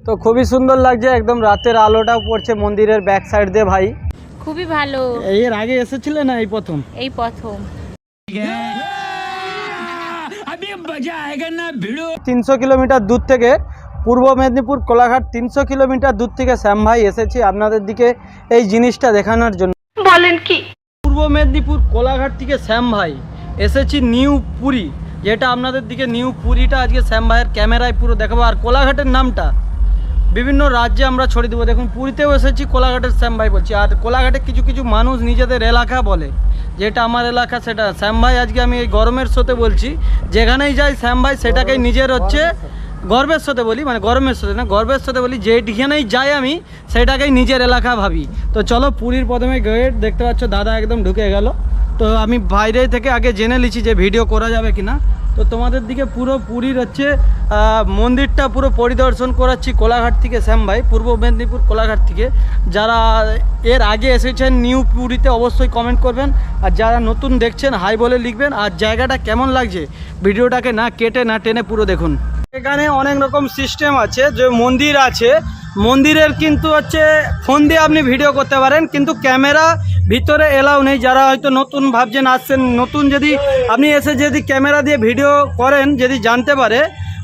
তো খুবই সুন্দর লাগছে, একদম রাতের আলোটাও পড়ছে মন্দিরের ব্যাক সাইড দিয়ে ভাই। খুবই ভালো। এর আগে এসেছিলে না এই প্রথম? এই প্রথম। 300 কিলোমিটার দূর থেকে পূর্ব মেদিনীপুর কোলাঘাট 300 কিলোমিটার দূর থেকে শ্যাম ভাই এসেছি আপনাদের দিকে এই জিনিসটা দেখানোর জন্য। বলেন কি? পূর্ব মেদিনীপুর কোলাঘাট থেকে শ্যাম ভাই এসেছি নিউ পুরী, যেটা আপনাদের দিকে নিউ পুরীটা আজকে শ্যাম ভাইয়ের ক্যামেরায় পুরো দেখাবো। আর কোলাঘাটের নামটা বিভিন্ন রাজ্যে আমরা ছড়িয়ে দেবো। দেখুন পুরীতেও এসেছি, কোলাঘাটের শ্যাম ভাই বলছি। আর কোলাঘাটে কিছু কিছু মানুষ নিজেদের এলাকা বলে, যেটা আমার এলাকা সেটা শ্যাম ভাই। আজকে আমি এই গরমের সাথে বলছি, যেখানেই যাই শ্যাম ভাই সেটাকেই নিজের হচ্ছে গর্বের সাথে বলি, মানে গরমের সাথে না, গর্বের সাথে বলি, যেখানেই যাই আমি সেটাকেই নিজের এলাকা ভাবি। তো চলো পুরীর প্রথমে গেট দেখতে পাচ্ছ, দাদা একদম ঢুকে গেল। তো আমি বাইরে থেকে আগে জেনে নিচ্ছি যে ভিডিও করা যাবে কিনা। তো তোমাদের দিকে পুরো পুরীর হচ্ছে মন্দিরটা পুরো পরিদর্শন করাচ্ছি কোলাঘাট থেকে শ্যাম ভাই, পূর্ব মেদিনীপুর কোলাঘাট থেকে। যারা এর আগে এসেছেন নিউ পুরীতে অবশ্যই কমেন্ট করবেন, আর যারা নতুন দেখছেন হাই বলে লিখবেন। আর জায়গাটা কেমন লাগছে ভিডিওটাকে না কেটে না টেনে পুরো দেখুন। এখানে অনেক রকম সিস্টেম আছে, যে মন্দির আছে, মন্দিরের কিন্তু হচ্ছে ফোন দিয়ে আপনি ভিডিও করতে পারেন, কিন্তু ক্যামেরা ভিতরে এলাও নেই। যারা হয়তো নতুন ভাবছেন আসছেন, নতুন যদি আপনি এসে যদি ক্যামেরা দিয়ে ভিডিও করেন, যদি জানতে পারে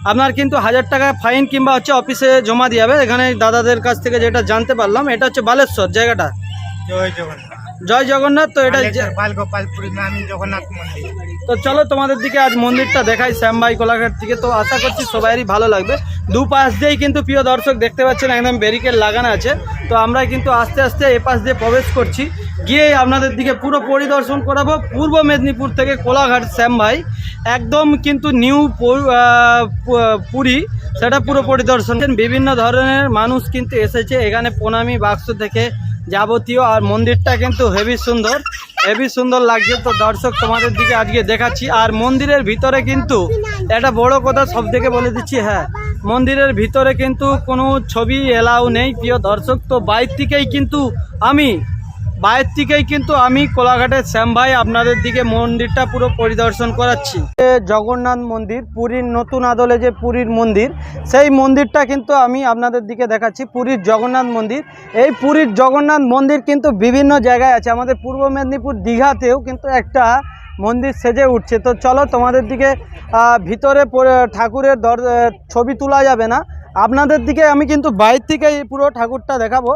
আপনার কিন্তু 1000 টাকা ফাইন কিংবা হচ্ছে অফিসে জমা দিয়ে হবে। এখানে দাদাদের কাছ থেকে যেটা জানতে পারলাম, এটা হচ্ছে বালেশ্বর জায়গাটা। জয় জগন্নাথ। জয় জগন্নাথ। তো এটা গোপালপুরী নামি জগন্নাথ মন্দির। তো চলো তোমাদের দিকে আজ মন্দিরটা দেখাই শ্যাম ভাই কোলাঘাট থেকে। তো আশা করছি সবাইরই ভালো লাগবে। দুপাশ দিয়েই কিন্তু প্রিয় দর্শক দেখতে পাচ্ছেন একদম ব্যারিকেড লাগানো আছে। তো আমরা কিন্তু আস্তে আস্তে এপাশ দিয়ে প্রবেশ করছি, গিয়ে আপনাদের দিকে পুরো পরিদর্শন করাবো। পূর্ব মেদিনীপুর থেকে কোলাঘাট শ্যাম ভাই একদম কিন্তু নিউ পুরী, সেটা পুরো পরিদর্শন। বিভিন্ন ধরনের মানুষ কিন্তু এসেছে এখানে, প্রণামী বাক্স থেকে যাবতীয়। আর মন্দিরটা কিন্তু হেভি সুন্দর লাগছে। তো দর্শক তোমাদের দিকে আজকে দেখাচ্ছি। আর মন্দিরের ভিতরে কিন্তু একটা বড় কথা সব থেকে বলে দিচ্ছি, হ্যাঁ মন্দিরের ভিতরে কিন্তু কোনো ছবি এলাও নেই প্রিয় দর্শক। তো বাইরে থেকেই কিন্তু আমি কোলাঘাটের শ্যাম ভাই আপনাদের দিকে মন্দিরটা পুরো পরিদর্শন করাচ্ছি। জগন্নাথ মন্দির, পুরীর নতুন আদলে যে পুরীর মন্দির, সেই মন্দিরটা কিন্তু আমি আপনাদের দিকে দেখাচ্ছি। পুরীর জগন্নাথ মন্দির, এই পুরীর জগন্নাথ মন্দির কিন্তু বিভিন্ন জায়গায় আছে। আমাদের পূর্ব মেদিনীপুর দীঘাতেও কিন্তু একটা মন্দির সেজে উঠছে। তো চলো তোমাদের দিকে ভিতরে ঠাকুরের ছবি তোলা যাবে না, আপনাদের দিকে আমি কিন্তু বাইরে থেকেই পুরো ঠাকুরটা দেখাবো।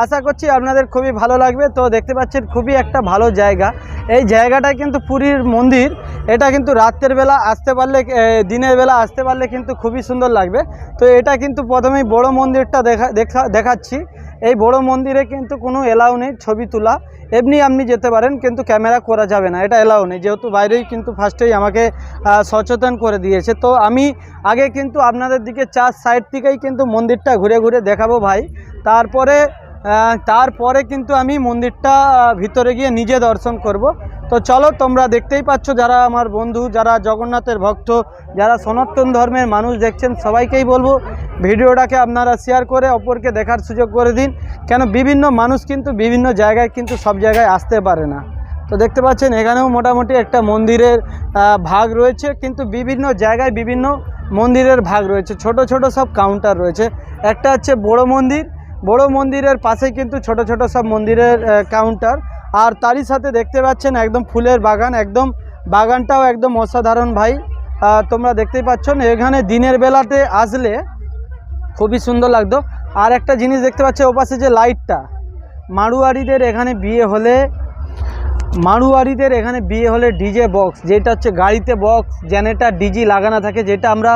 আশা করছি আপনাদের খুবই ভালো লাগবে। তো দেখতে পাচ্ছেন খুবই একটা ভালো জায়গা। এই জায়গাটা কিন্তু পুরীর মন্দির, এটা কিন্তু রাতের বেলা আসতে পারলে, দিনের বেলা আসতে পারলে কিন্তু খুবই সুন্দর লাগবে। তো এটা কিন্তু প্রথমেই বড় মন্দিরটা দেখাচ্ছি। এই বড় মন্দিরে কিন্তু কোনো এলাও নেই ছবি তোলা, এমনি আপনি যেতে পারেন কিন্তু ক্যামেরা করা যাবে না, এটা এলাও নেই। যেহেতু বাইরেই কিন্তু ফার্স্টেই আমাকে সচেতন করে দিয়েছে। তো আমি আগে কিন্তু আপনাদের দিকে 4 সাইড থেকেই কিন্তু মন্দিরটা ঘুরে ঘুরে দেখাবো ভাই। তারপরে কিন্তু আমি মন্দিরটা ভিতরে গিয়ে নিজে দর্শন করব। তো চলো তোমরা দেখতেই পাচ্ছ, যারা আমার বন্ধু, যারা জগন্নাথের ভক্ত, যারা সনাতন ধর্মের মানুষ দেখছেন, সবাইকেই বলবো ভিডিওটাকে আপনারা শেয়ার করে অপরকে দেখার সুযোগ করে দিন। কেন বিভিন্ন মানুষ কিন্তু বিভিন্ন জায়গায় কিন্তু সব জায়গায় আসতে পারে না। তো দেখতে পাচ্ছেন এখানেও মোটামুটি একটা মন্দিরের ভাগ রয়েছে, কিন্তু বিভিন্ন জায়গায় বিভিন্ন মন্দিরের ভাগ রয়েছে। ছোট ছোট সব কাউন্টার রয়েছে। একটা হচ্ছে বড় মন্দিরের পাশে কিন্তু ছোট ছোট সব মন্দিরের কাউন্টার। আর তারই সাথে দেখতে পাচ্ছেন একদম ফুলের বাগান, একদম বাগানটাও একদম অসাধারণ ভাই। তোমরা দেখতেই পাচ্ছ, এখানে দিনের বেলাতে আসলে খুবই সুন্দর লাগতো। আর একটা জিনিস দেখতে পাচ্ছ ওপাশে যে লাইটটা, মাড়ুয়ারিদের এখানে বিয়ে হলে ডিজে বক্স, যেটা হচ্ছে গাড়িতে বক্স জেনারেটর ডিজি লাগানো থাকে, যেটা আমরা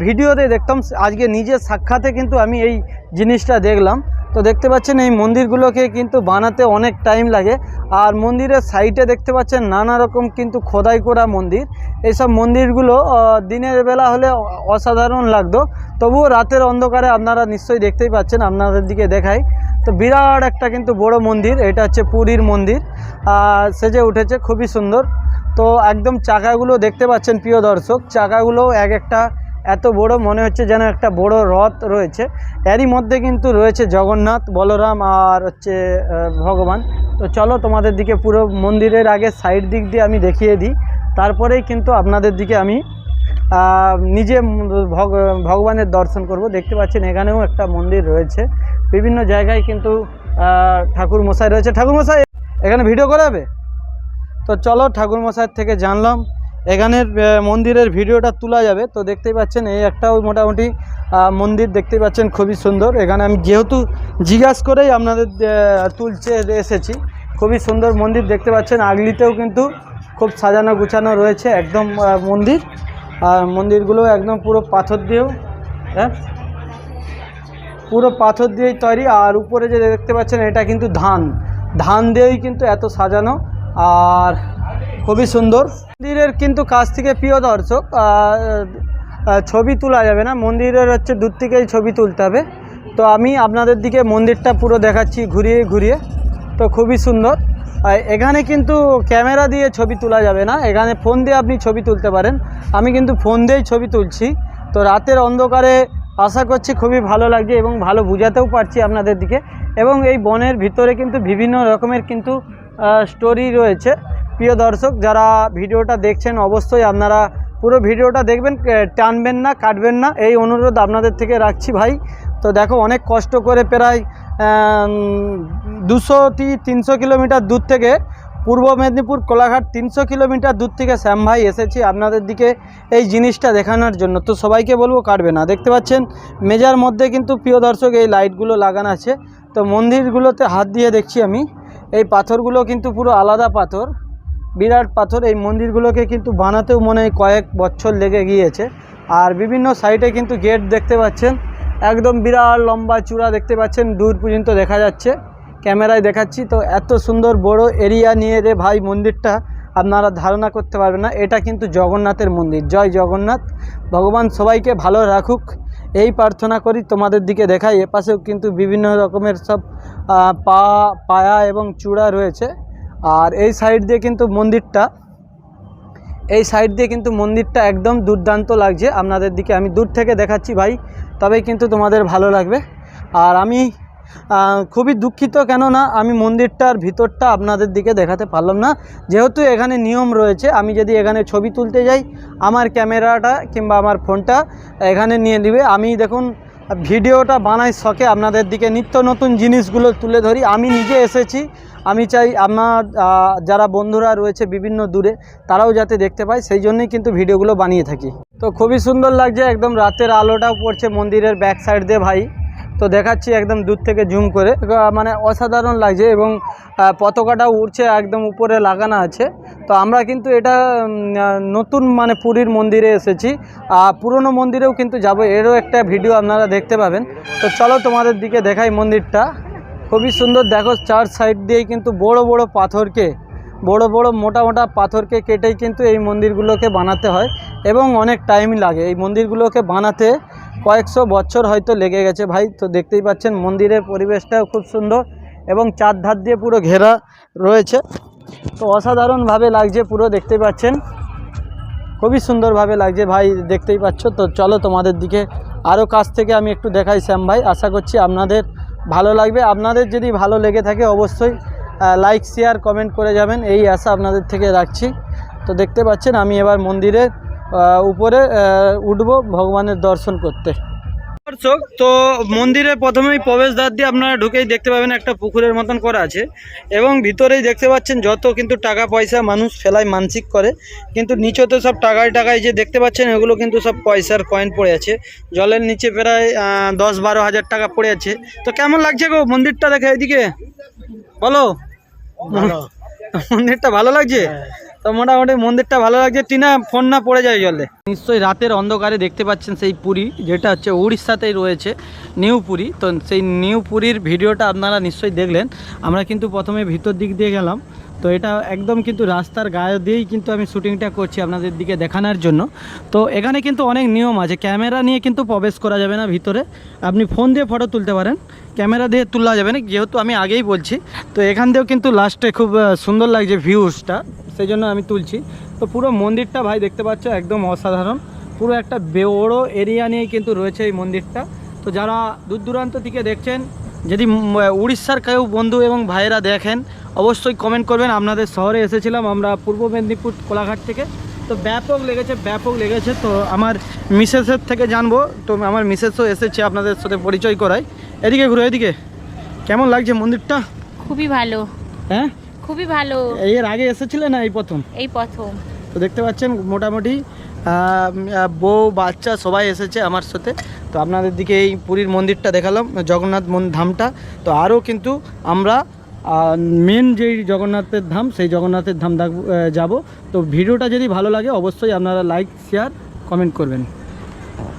ভিডিওতে দেখতাম। আজকে নিজের সাক্ষাতে কিন্তু আমি এই জিনিসটা দেখলাম। তো দেখতে পাচ্ছেন এই মন্দিরগুলোকে কিন্তু বানাতে অনেক টাইম লাগে। আর মন্দিরের সাইডে দেখতে পাচ্ছেন নানা রকম কিন্তু খোদাই করা মন্দির। এইসব মন্দিরগুলো দিনের বেলা হলে অসাধারণ লাগতো, তবুও রাতের অন্ধকারে আপনারা নিশ্চয়ই দেখতেই পাচ্ছেন, আপনাদের দিকে দেখাই। তো বিরাট একটা কিন্তু বড় মন্দির, এটা হচ্ছে পুরীর মন্দির, সেজে উঠেছে খুবই সুন্দর। তো একদম চাকাগুলো দেখতে পাচ্ছেন প্রিয় দর্শক, চাকাগুলো এক একটা এত বড়, মনে হচ্ছে যেন একটা বড় রথ রয়েছে। এরই মধ্যে কিন্তু রয়েছে জগন্নাথ, বলরাম আর হচ্ছে ভগবান। তো চলো তোমাদের দিকে পুরো মন্দিরের আগে সাইড দিক দিয়ে আমি দেখিয়ে দিই, তারপরেই কিন্তু আপনাদের দিকে আমি নিজে ভগবানের দর্শন করব। দেখতে পাচ্ছেন এখানেও একটা মন্দির রয়েছে, বিভিন্ন জায়গায় কিন্তু ঠাকুর মশাই রয়েছে। ঠাকুর মশাই এখানে ভিডিও করাবে? তো চলো ঠাকুর মশাইয়ের থেকে জানলাম এখানের মন্দিরের ভিডিওটা তোলা যাবে। তো দেখতেই পাচ্ছেন এই একটাও মোটামুটি মন্দির দেখতেই পাচ্ছেন, খুবই সুন্দর। এখানে আমি যেহেতু জিজ্ঞাসা করেই আপনাদের তুলছে এসেছি। খুবই সুন্দর মন্দির দেখতে পাচ্ছেন, আগলিতেও কিন্তু খুব সাজানো গুছানো রয়েছে একদম মন্দির। আর মন্দিরগুলো একদম পুরো পাথর দিয়েও, হ্যাঁ পুরো পাথর দিয়েই তৈরি। আর উপরে যে দেখতে পাচ্ছেন এটা কিন্তু ধান দিয়েই কিন্তু এত সাজানো, আর খুবই সুন্দর। মন্দিরের কিন্তু কাছ থেকে প্রিয় দর্শক ছবি তোলা যাবে না, মন্দিরের হচ্ছে দূর থেকেই ছবি তুলতে হবে। তো আমি আপনাদের দিকে মন্দিরটা পুরো দেখাচ্ছি ঘুরিয়ে ঘুরিয়ে। তো খুবই সুন্দর। এখানে কিন্তু ক্যামেরা দিয়ে ছবি তোলা যাবে না, এখানে ফোন দিয়ে আপনি ছবি তুলতে পারেন। আমি কিন্তু ফোন দিয়েই ছবি তুলছি। তো রাতের অন্ধকারে আশা করছি খুবই ভালো লাগছে এবং ভালো বুঝাতেও পারছি আপনাদের দিকে। এবং এই বনের ভিতরে কিন্তু বিভিন্ন রকমের কিন্তু স্টোরি রয়েছে। প্রিয় দর্শক যারা ভিডিওটা দেখছেন অবশ্যই আপনারা পুরো ভিডিওটা দেখবেন, টানবেন না, কাটবেন না, এই অনুরোধ আপনাদের থেকে রাখছি ভাই। তো দেখো অনেক কষ্ট করে প্রায় 200-300 কিলোমিটার দূর থেকে, পূর্ব মেদিনীপুর কোলাঘাট 300 কিলোমিটার দূর থেকে শ্যাম ভাই এসেছি আপনাদের দিকে এই জিনিসটা দেখানোর জন্য। তো সবাইকে বলবো কাটবে না। দেখতে পাচ্ছেন মেজার মধ্যে কিন্তু প্রিয় দর্শক এই লাইটগুলো লাগানো আছে। তো মন্দিরগুলোতে হাত দিয়ে দেখছি আমি, এই পাথরগুলো কিন্তু পুরো আলাদা পাথর, বিরাট পাথর। এই মন্দিরগুলোকে কিন্তু বানাতেও মনে হয় কয়েক বছর লেগে গিয়েছে। আর বিভিন্ন সাইডে কিন্তু গেট দেখতে পাচ্ছেন, একদম বিরাট লম্বা চূড়া দেখতে পাচ্ছেন, দূর পর্যন্ত দেখা যাচ্ছে, ক্যামেরায় দেখাচ্ছি। তো এত সুন্দর বড় এরিয়া নিয়ে রে ভাই মন্দিরটা, আপনারা ধারণা করতে পারবেন না। এটা কিন্তু জগন্নাথের মন্দির। জয় জগন্নাথ, ভগবান সবাইকে ভালো রাখুক এই প্রার্থনা করি। তোমাদের দিকে দেখাই, এপাশেও কিন্তু বিভিন্ন রকমের সব পায়া এবং চূড়া রয়েছে। আর এই সাইড দিয়ে কিন্তু মন্দিরটা একদম দুর্দান্ত লাগছে আপনাদের দিকে। আমি দূর থেকে দেখাচ্ছি ভাই, তবেই কিন্তু তোমাদের ভালো লাগবে। আর আমি খুবই দুঃখিত, কেননা আমি মন্দিরটার ভিতরটা আপনাদের দিকে দেখাতে পারলাম না, যেহেতু এখানে নিয়ম রয়েছে। আমি যদি এখানে ছবি তুলতে যাই, আমার ক্যামেরাটা কিংবা আমার ফোনটা এখানে নিয়ে নেবে। আমি দেখুন ভিডিওটা বানাই শখে, আপনাদের দিকে নিত্য নতুন জিনিসগুলো তুলে ধরি। আমি নিজে এসেছি, আমি চাই আপনার যারা বন্ধুরা রয়েছে বিভিন্ন দূরে, তারাও যাতে দেখতে পায়, সেই জন্যই কিন্তু ভিডিওগুলো বানিয়ে থাকি। তো খুবই সুন্দর লাগছে, একদম রাতের আলোটাও পড়ছে মন্দিরের ব্যাক সাইড দিয়ে ভাই। তো দেখাচ্ছি একদম দূর থেকে জুম করে, মানে অসাধারণ লাগছে। এবং পতাকাটাও উড়ছে, একদম উপরে লাগানো আছে। তো আমরা কিন্তু এটা নতুন মানে পুরীর মন্দিরে এসেছি, পুরনো মন্দিরেও কিন্তু যাব, এরও একটা ভিডিও আপনারা দেখতে পাবেন। তো চলো তোমাদের দিকে দেখাই মন্দিরটা। খুবই সুন্দর, দেখো চার সাইড দিয়েই কিন্তু বড় বড় পাথরকে, বড় বড় মোটা মোটা পাথরকে কেটেই কিন্তু এই মন্দিরগুলোকে বানাতে হয় এবং অনেক টাইম লাগে। এই মন্দিরগুলোকে বানাতে কয়েকশো বছর হয়তো লেগে গেছে ভাই। তো দেখতেই পাচ্ছেন মন্দিরের পরিবেশটাও খুব সুন্দর এবং চারধার দিয়ে পুরো ঘেরা রয়েছে। তো অসাধারণভাবে লাগছে পুরো, দেখতেই পাচ্ছেন খুবই সুন্দরভাবে লাগছে ভাই, দেখতেই পাচ্ছ। তো চলো তোমাদের দিকে আরও কাছ থেকে আমি একটু দেখাই শ্যাম ভাই, আশা করছি আপনাদের ভালো লাগবে। আপনাদের যদি ভালো লেগে থাকে অবশ্যই লাইক শেয়ার কমেন্ট করে যাবেন, এই আশা আপনাদের থেকে রাখছি। তো দেখতে পাচ্ছেন আমি এবার মন্দিরের উপরে উঠব ভগবানের দর্শন করতে। দর্শক তো মন্দিরে প্রথমেই প্রবেশদ্বার দিয়ে আপনারা ঢুকেই দেখতে পাবেন একটা পুকুরের মতন করা আছে এবং ভিতরেই দেখতে পাচ্ছেন যত কিন্তু টাকা পয়সা মানুষ ফেলায় মানসিক করে, কিন্তু নিচেতে সব টাকায় যে দেখতে পাচ্ছেন এগুলো কিন্তু সব পয়সার কয়েন পড়ে আছে। জলের নিচে প্রায় 10-12 হাজার টাকা পড়ে আছে। তো কেমন লাগছে গো মন্দিরটা দেখে? এদিকে বলো, মন্দিরটা ভালো লাগছে? তো মোটামুটি মন্দিরটা ভালো লাগছে, টিনা ফোন না পড়ে যায় জলে। নিশ্চয়ই রাতের অন্ধকারে দেখতে পাচ্ছেন সেই পুরী, যেটা হচ্ছে উড়িষ্যাতেই রয়েছে নিউ পুরী। তো সেই নিউ পুরীর ভিডিওটা আপনারা নিশ্চয়ই দেখলেন। আমরা কিন্তু প্রথমে ভিতর দিক দিয়ে গেলাম, তো এটা একদম কিন্তু রাস্তার গায়ে দিয়েই কিন্তু আমি শুটিংটা করছি আপনাদের দিকে দেখানোর জন্য। তো এখানে কিন্তু অনেক নিয়ম আছে, ক্যামেরা নিয়ে কিন্তু প্রবেশ করা যাবে না ভিতরে, আপনি ফোন দিয়ে ফটো তুলতে পারেন, ক্যামেরা দিয়ে তোলা যাবে না, যেহেতু আমি আগেই বলছি। তো এখান দিয়েও কিন্তু লাস্টে খুব সুন্দর লাগছে ভিউজটা, সেই জন্য আমি তুলছি। তো পুরো মন্দিরটা ভাই দেখতে পাচ্ছ একদম অসাধারণ, পুরো একটা বড় এরিয়া নিয়েই কিন্তু রয়েছে এই মন্দিরটা। তো যারা দূর দূরান্ত থেকে দেখছেন, যদি উড়িষ্যার কেউ বন্ধু এবং ভাইয়েরা দেখেন অবশ্যই কমেন্ট করবেন। আপনাদের শহরে এসেছিলাম আমরা পূর্ব মেদিনীপুর কোলাঘাট থেকে, তো ব্যাপক লেগেছে। তো আমার মিসেসের থেকে জানবো, তো আমার মিসেসও এসেছে, আপনাদের সাথে পরিচয় করাই। এদিকে ঘুরো, এদিকে। কেমন লাগছে মন্দিরটা? খুবই ভালো, হ্যাঁ, খুবই ভালো। এর আগে এসেছিলেন না এই প্রথম? এই প্রথম। তো দেখতে পাচ্ছেন মোটামুটি বউ বাচ্চা সবাই এসেছে আমার সাথে। তো আপনাদের দিকে এই পুরীর মন্দিরটা দেখালাম, জগন্নাথ ধামটা। তো আরও কিন্তু আমরা মেন যেই জগন্নাথের ধাম, সেই জগন্নাথের ধাম যাব। তো ভিডিওটা যদি ভালো লাগে অবশ্যই আপনারা লাইক, শেয়ার, কমেন্ট করবেন।